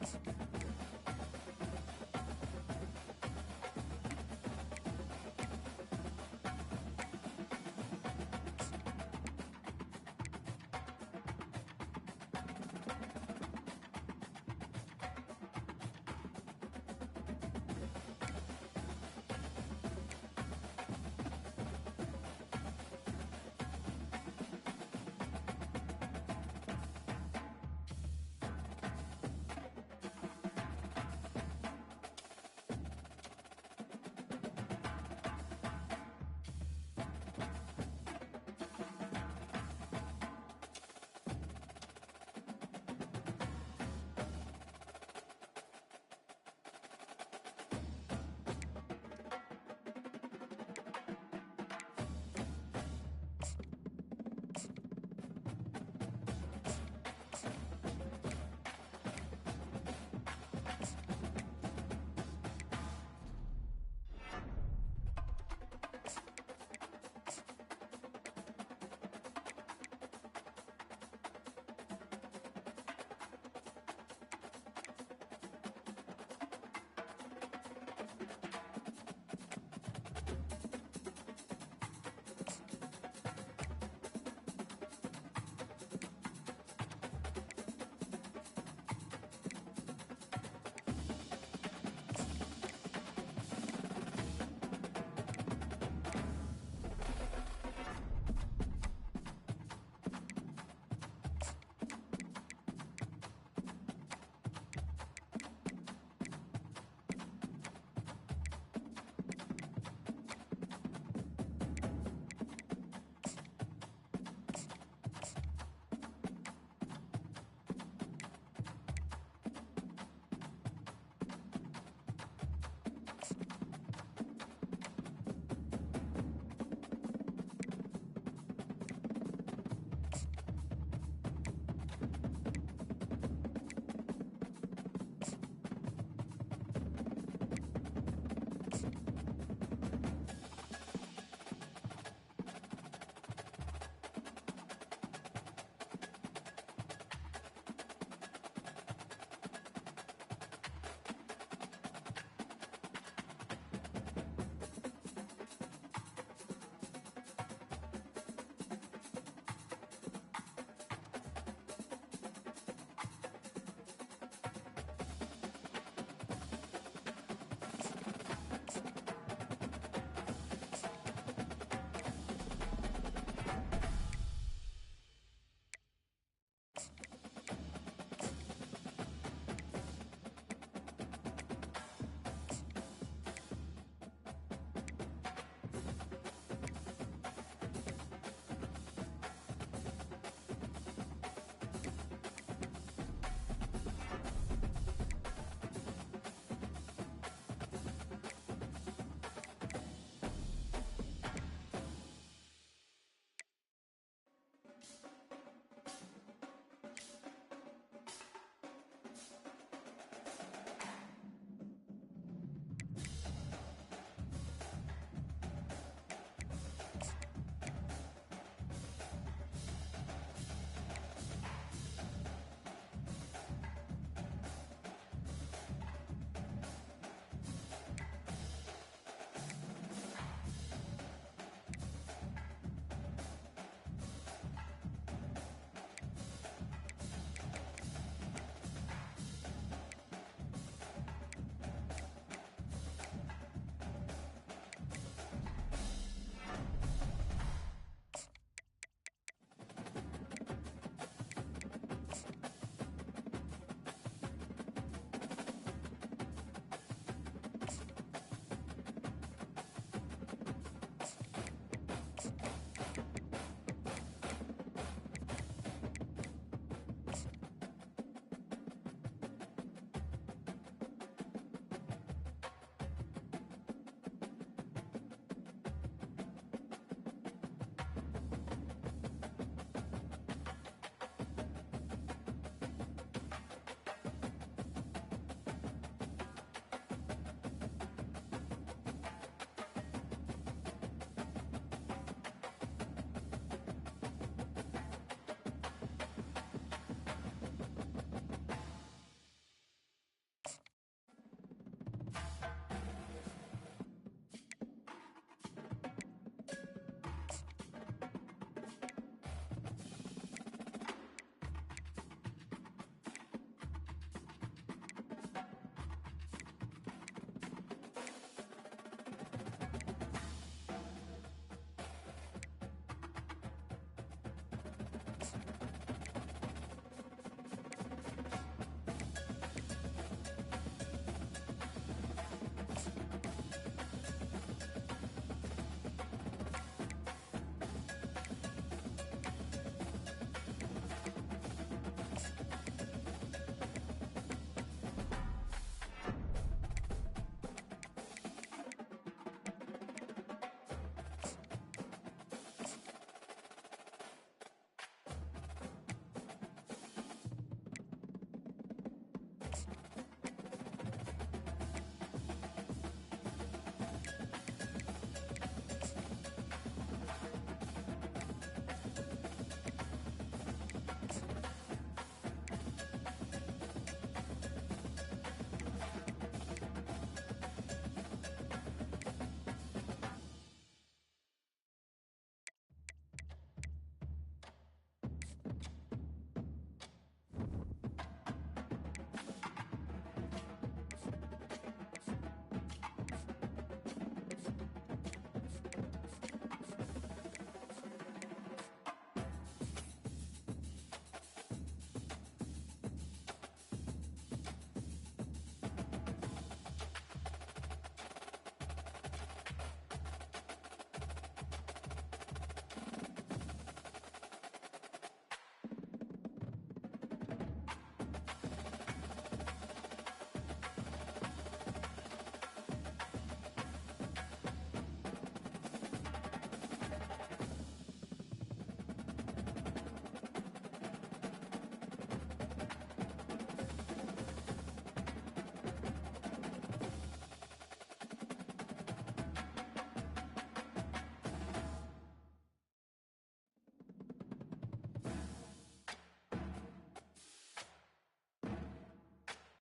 yards.